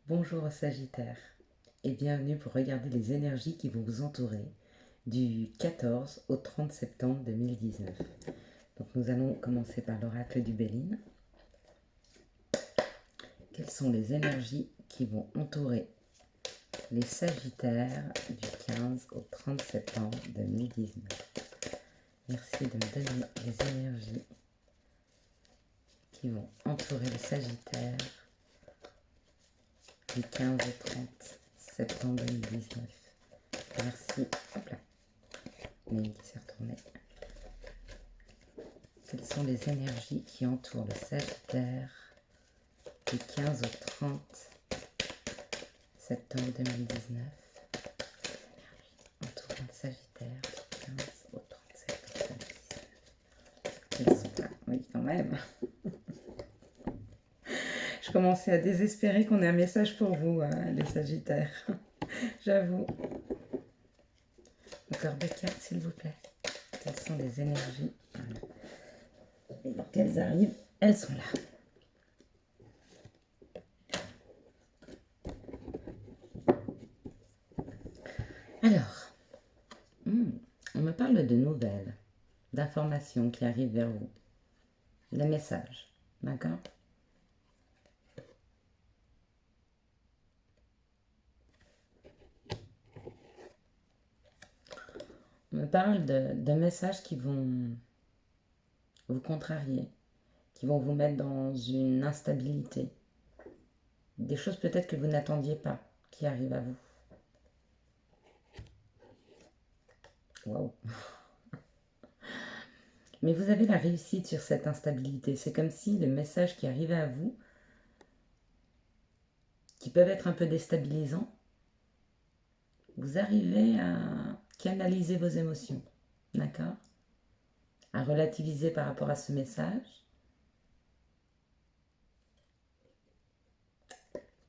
Bonjour Sagittaire et bienvenue pour regarder les énergies qui vont vous entourer du 14 au 30 septembre 2019. Donc nous allons commencer par l'oracle du Béline. Quelles sont les énergies qui vont entourer les Sagittaires du 15 au 30 septembre 2019? Merci de me donner les énergies qui vont entourer les Sagittaires du 15 au 30 septembre 2019. Merci. Hop là. Néine qui s'est retournée. Quelles sont les énergies qui entourent le Sagittaire du 15 au 30 septembre 2019? Les énergies entourant le Sagittaire du 15 au 30 septembre 2019. Quelles sont là? Oui, quand même. Je commençais à désespérer qu'on ait un message pour vous, hein, les Sagittaires. J'avoue. Encore deux cartes, s'il vous plaît. Quelles sont les énergies? Et donc elles arrivent, elles sont là. Alors, on me parle de nouvelles, d'informations qui arrivent vers vous. Des messages, d'accord? On me parle de messages qui vont vous contrarier, qui vont vous mettre dans une instabilité. Des choses peut-être que vous n'attendiez pas qui arrivent à vous. Waouh! Mais vous avez la réussite sur cette instabilité. C'est comme si le message qui arrivait à vous, qui peuvent être un peu déstabilisants, vous arrivez à canaliser vos émotions, d'accord? À relativiser par rapport à ce message.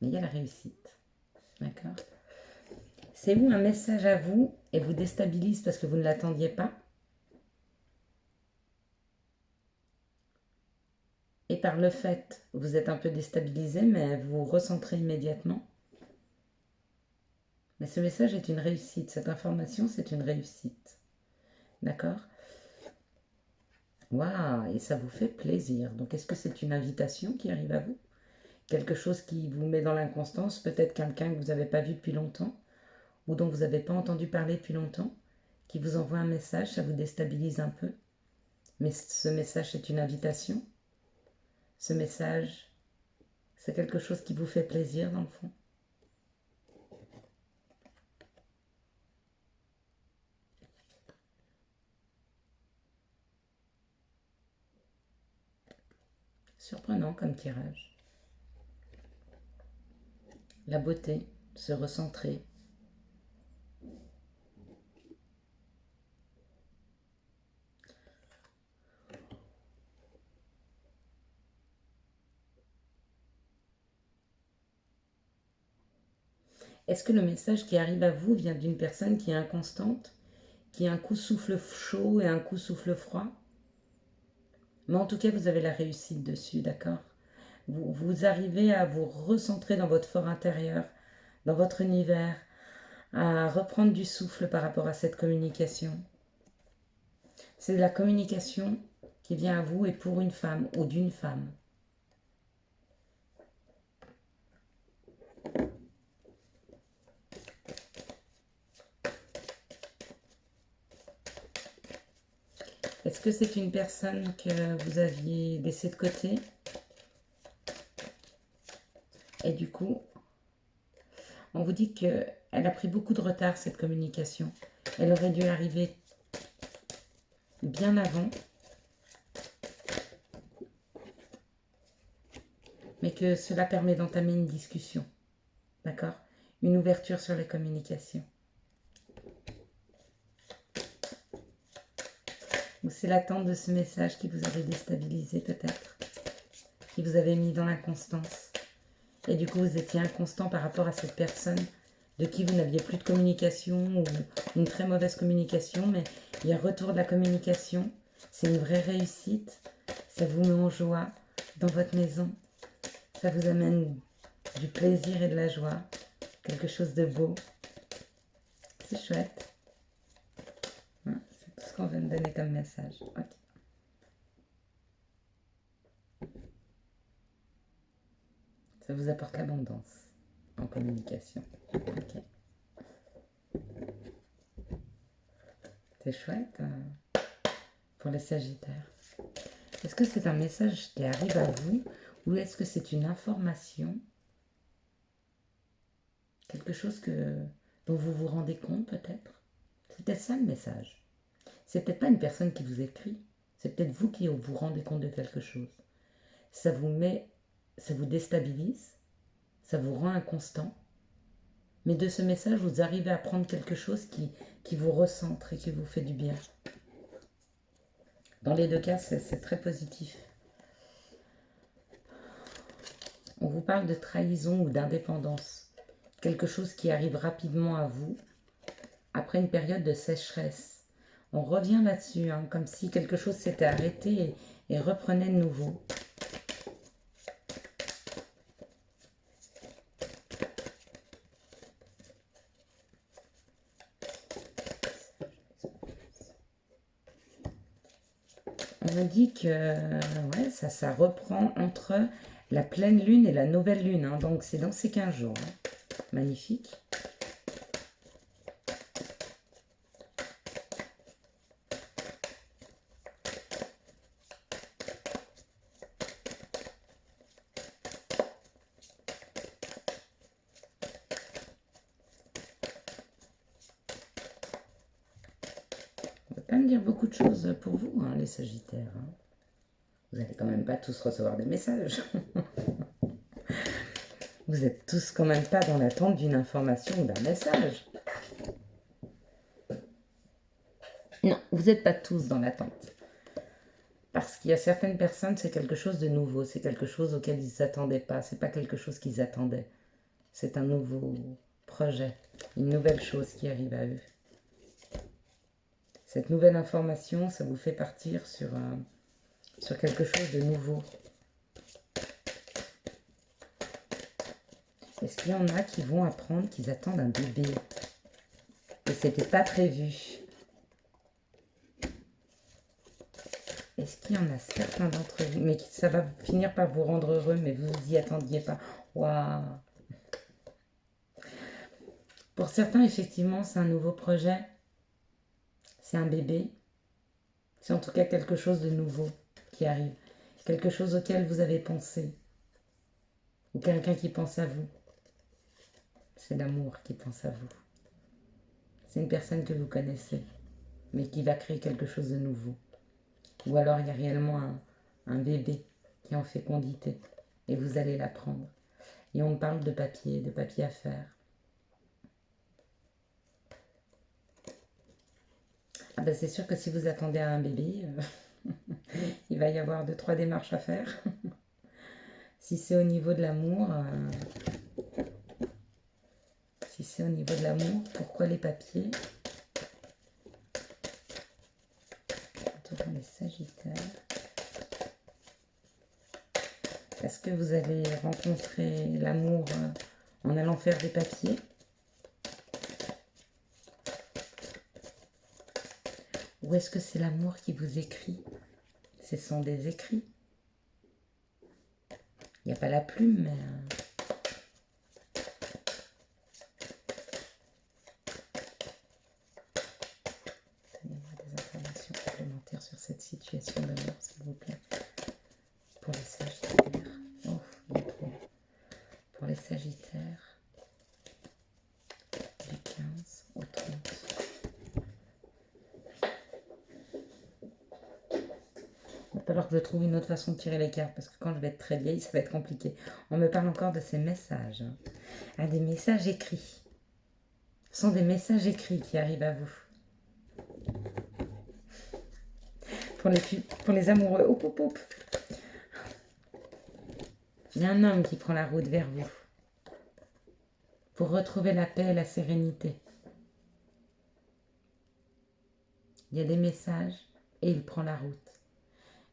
Mais il y a la réussite, d'accord? C'est où un message à vous et vous déstabilise parce que vous ne l'attendiez pas. Et par le fait, vous êtes un peu déstabilisé, mais vous vous recentrez immédiatement. Mais ce message est une réussite, cette information c'est une réussite. D'accord? Waouh, et ça vous fait plaisir. Donc est-ce que c'est une invitation qui arrive à vous? Quelque chose qui vous met dans l'inconstance, peut-être quelqu'un que vous n'avez pas vu depuis longtemps, ou dont vous n'avez pas entendu parler depuis longtemps, qui vous envoie un message, ça vous déstabilise un peu. Mais ce message est une invitation. Ce message, c'est quelque chose qui vous fait plaisir dans le fond. Surprenant comme tirage. La beauté, se recentrer. Est-ce que le message qui arrive à vous vient d'une personne qui est inconstante, qui un coup souffle chaud et un coup souffle froid? Mais en tout cas, vous avez la réussite dessus, d'accord? Vous arrivez à vous recentrer dans votre fort intérieur, dans votre univers, à reprendre du souffle par rapport à cette communication. C'est la communication qui vient à vous et pour une femme ou d'une femme. Est-ce que c'est une personne que vous aviez laissée de côté? Et du coup, on vous dit qu'elle a pris beaucoup de retard, cette communication. Elle aurait dû arriver bien avant, mais que cela permet d'entamer une discussion, d'accord? Une ouverture sur les communications. Ou c'est l'attente de ce message qui vous avait déstabilisé peut-être, qui vous avait mis dans l'inconstance. Et du coup, vous étiez inconstant par rapport à cette personne de qui vous n'aviez plus de communication ou une très mauvaise communication, mais il y a retour de la communication. C'est une vraie réussite. Ça vous met en joie dans votre maison. Ça vous amène du plaisir et de la joie. Quelque chose de beau. C'est chouette. Hein, c'est tout ce qu'on vient de donner comme message. Ok. Ça vous apporte l'abondance en communication. Ok. C'est chouette pour les Sagittaires. Est-ce que c'est un message qui arrive à vous ou est-ce que c'est une information? Quelque chose dont vous vous rendez compte peut-être? C'est peut-être ça le message. C'est peut-être pas une personne qui vous écrit. C'est peut-être vous qui vous rendez compte de quelque chose. Ça vous déstabilise, ça vous rend inconstant. Mais de ce message, vous arrivez à prendre quelque chose qui vous recentre et qui vous fait du bien. Dans les deux cas, c'est très positif. On vous parle de trahison ou d'indépendance. Quelque chose qui arrive rapidement à vous après une période de sécheresse. On revient là-dessus, hein, comme si quelque chose s'était arrêté et reprenait de nouveau. On me dit que ouais, ça reprend entre la pleine lune et la nouvelle lune. Hein, donc c'est dans ces 15 jours. Hein. Magnifique. On ne va pas me dire beaucoup de choses pour vous, hein, les Sagittaires. Hein. Vous n'allez quand même pas tous recevoir des messages. Vous êtes tous quand même pas dans l'attente d'une information ou d'un message. Non, vous n'êtes pas tous dans l'attente. Parce qu'il y a certaines personnes, c'est quelque chose de nouveau, c'est quelque chose auquel ils ne s'attendaient pas, c'est pas quelque chose qu'ils attendaient. C'est un nouveau projet, une nouvelle chose qui arrive à eux. Cette nouvelle information, ça vous fait partir sur quelque chose de nouveau. Est-ce qu'il y en a qui vont apprendre qu'ils attendent un bébé? Et c'était pas prévu. Est-ce qu'il y en a certains d'entre vous, mais ça va finir par vous rendre heureux, mais vous vous y attendiez pas? Waouh! Pour certains, effectivement, c'est un nouveau projet. C'est un bébé. C'est en tout cas quelque chose de nouveau qui arrive. Quelque chose auquel vous avez pensé. Ou quelqu'un qui pense à vous. C'est l'amour qui pense à vous. C'est une personne que vous connaissez, mais qui va créer quelque chose de nouveau. Ou alors il y a réellement un bébé qui est en fécondité et vous allez l'apprendre. Et on parle de papier à faire. Ah ben c'est sûr que si vous attendez à un bébé, il va y avoir 2-3 démarches à faire. Si c'est au niveau de l'amour, pourquoi les papiers? Dans les Sagittaires. Est-ce que vous allez rencontrer l'amour en allant faire des papiers? Ou est-ce que c'est l'amour qui vous écrit? Ce sont des écrits. Il n'y a pas la plume, mais... Donnez-moi des informations complémentaires sur cette situation d'amour, s'il vous plaît. Pour les Sagittaires. Oh, il y a trop. Pour les Sagittaires. Du 15 au 30. Il va falloir que je trouve une autre façon de tirer les cartes, parce que quand je vais être très vieille, ça va être compliqué. On me parle encore de ces messages. Hein. Ah, des messages écrits. Ce sont des messages écrits qui arrivent à vous. Pour les amoureux. Hop, hop, hop. Il y a un homme qui prend la route vers vous. Pour retrouver la paix et la sérénité. Il y a des messages et il prend la route.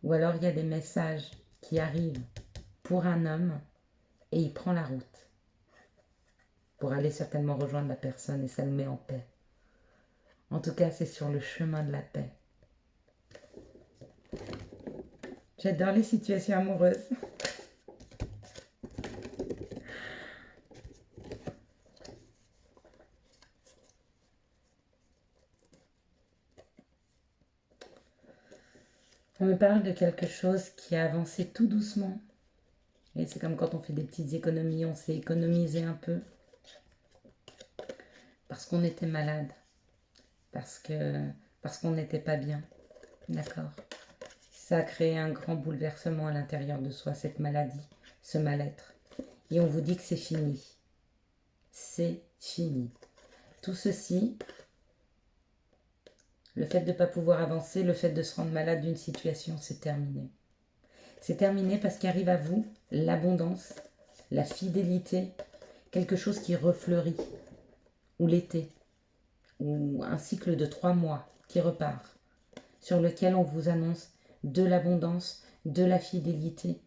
Ou alors il y a des messages qui arrivent pour un homme et il prend la route. pour aller certainement rejoindre la personne et ça le met en paix. En tout cas, c'est sur le chemin de la paix. J'adore les situations amoureuses. On me parle de quelque chose qui a avancé tout doucement. Et c'est comme quand on fait des petites économies, on s'est économisé un peu. Parce qu'on était malade. Parce qu'on n'était pas bien. D'accord. Ça a créé un grand bouleversement à l'intérieur de soi, cette maladie, ce mal-être. Et on vous dit que c'est fini. C'est fini. Tout ceci, le fait de ne pas pouvoir avancer, le fait de se rendre malade d'une situation, c'est terminé. C'est terminé parce qu'arrive à vous l'abondance, la fidélité, quelque chose qui refleurit, ou l'été, ou un cycle de 3 mois qui repart, sur lequel on vous annonce de l'abondance, de la fidélité.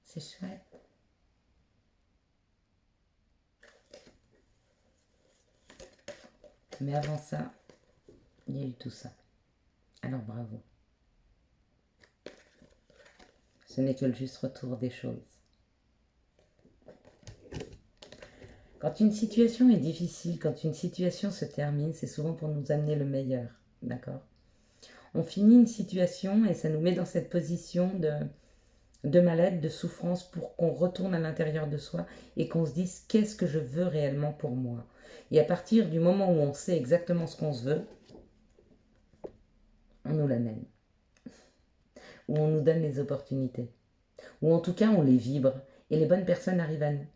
C'est chouette. Mais avant ça, il y a eu tout ça. Alors bravo. Ce n'est que le juste retour des choses. Quand une situation est difficile, quand une situation se termine, c'est souvent pour nous amener le meilleur. D'accord ? On finit une situation et ça nous met dans cette position de mal-être, de souffrance pour qu'on retourne à l'intérieur de soi et qu'on se dise qu'est-ce que je veux réellement pour moi. Et à partir du moment où on sait exactement ce qu'on se veut, on nous l'amène. Ou on nous donne les opportunités. Ou en tout cas, on les vibre et les bonnes personnes arrivent à nous.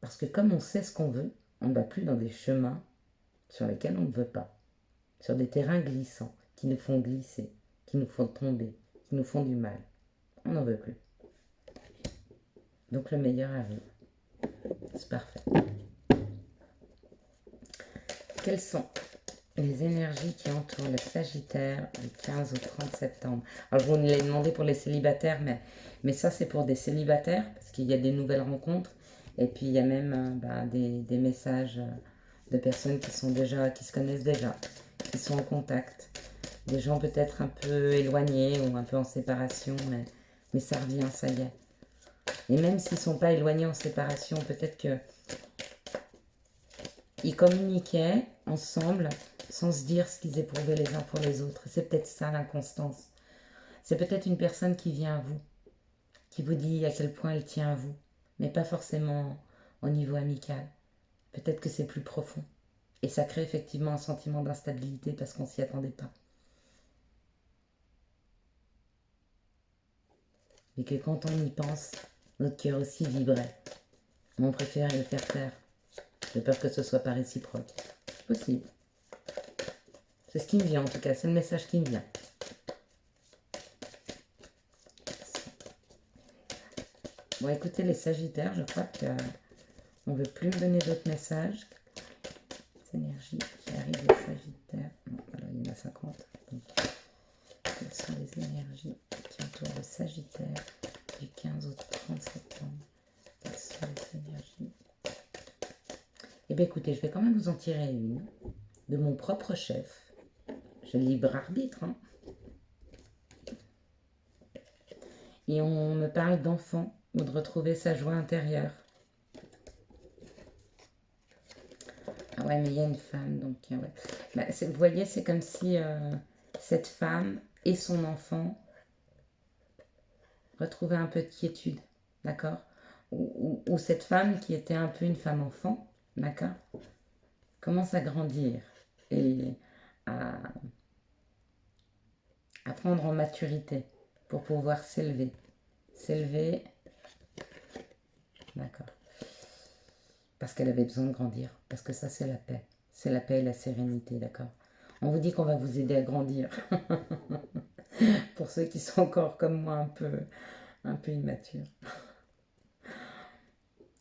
Parce que comme on sait ce qu'on veut, on ne va plus dans des chemins sur lesquels on ne veut pas. Sur des terrains glissants qui nous font glisser, qui nous font tomber, qui nous font du mal. On n'en veut plus. Donc le meilleur arrive. C'est parfait. Quelles sont les énergies qui entourent le Sagittaire du 15 au 30 septembre? Alors je vous l'ai demandé pour les célibataires, mais ça c'est pour des célibataires, parce qu'il y a des nouvelles rencontres, et puis il y a même des messages de personnes qui se connaissent déjà, qui sont en contact. Des gens peut-être un peu éloignés ou un peu en séparation, mais ça revient, ça y est. Et même s'ils ne sont pas éloignés en séparation, peut-être qu'ils communiquaient ensemble sans se dire ce qu'ils éprouvaient les uns pour les autres. C'est peut-être ça l'inconstance. C'est peut-être une personne qui vient à vous, qui vous dit à quel point elle tient à vous, mais pas forcément au niveau amical. Peut-être que c'est plus profond. Et ça crée effectivement un sentiment d'instabilité parce qu'on ne s'y attendait pas. Et que quand on y pense, notre cœur aussi vibrait. Mais on préfère le faire taire, de peur que ce soit pas réciproque. C'est possible. C'est ce qui me vient en tout cas, c'est le message qui me vient. Bon, écoutez les Sagittaires, je crois qu'on ne veut plus me donner d'autres messages. Ces énergies qui arrivent des Sagittaires. Bon, alors il y en a 50. Donc, quelles sont les énergies qui entourent le Sagittaire du 15 au 30 septembre? Quelles sont les énergies? Eh bien écoutez, je vais quand même vous en tirer une de mon propre chef. J'ai le libre arbitre, hein. Et on me parle d'enfant ou de retrouver sa joie intérieure. Ah ouais, mais il y a une femme, donc ouais. Vous voyez, c'est comme si cette femme et son enfant retrouvaient un peu de quiétude, d'accord, ou cette femme qui était un peu une femme enfant, d'accord, commence à grandir et à prendre en maturité pour pouvoir s'élever. S'élever, d'accord. Parce qu'elle avait besoin de grandir. Parce que ça, c'est la paix. C'est la paix et la sérénité, d'accord. On vous dit qu'on va vous aider à grandir. Pour ceux qui sont encore comme moi un peu immatures.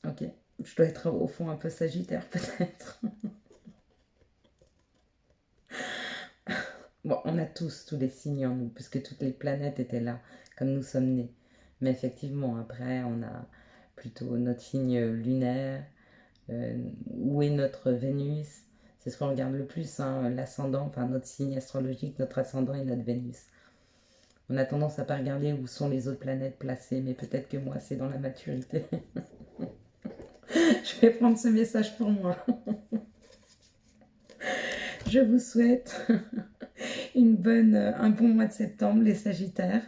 Ok. Je dois être au fond un peu sagittaire, peut-être. Bon, on a tous les signes en nous, puisque toutes les planètes étaient là, comme nous sommes nés. Mais effectivement, après, on a plutôt notre signe lunaire, où est notre Vénus. C'est ce qu'on regarde le plus, hein, l'ascendant, enfin notre signe astrologique, notre ascendant et notre Vénus. On a tendance à pas regarder où sont les autres planètes placées, mais peut-être que moi, c'est dans la maturité. Je vais prendre ce message pour moi. Je vous souhaite un bon mois de septembre, les Sagittaires.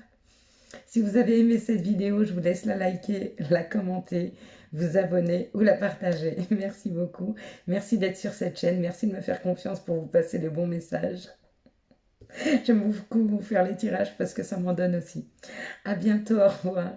Si vous avez aimé cette vidéo, je vous laisse la liker, la commenter, vous abonner ou la partager. Merci beaucoup. Merci d'être sur cette chaîne. Merci de me faire confiance pour vous passer les bons messages. J'aime beaucoup vous faire les tirages parce que ça m'en donne aussi. À bientôt, au revoir.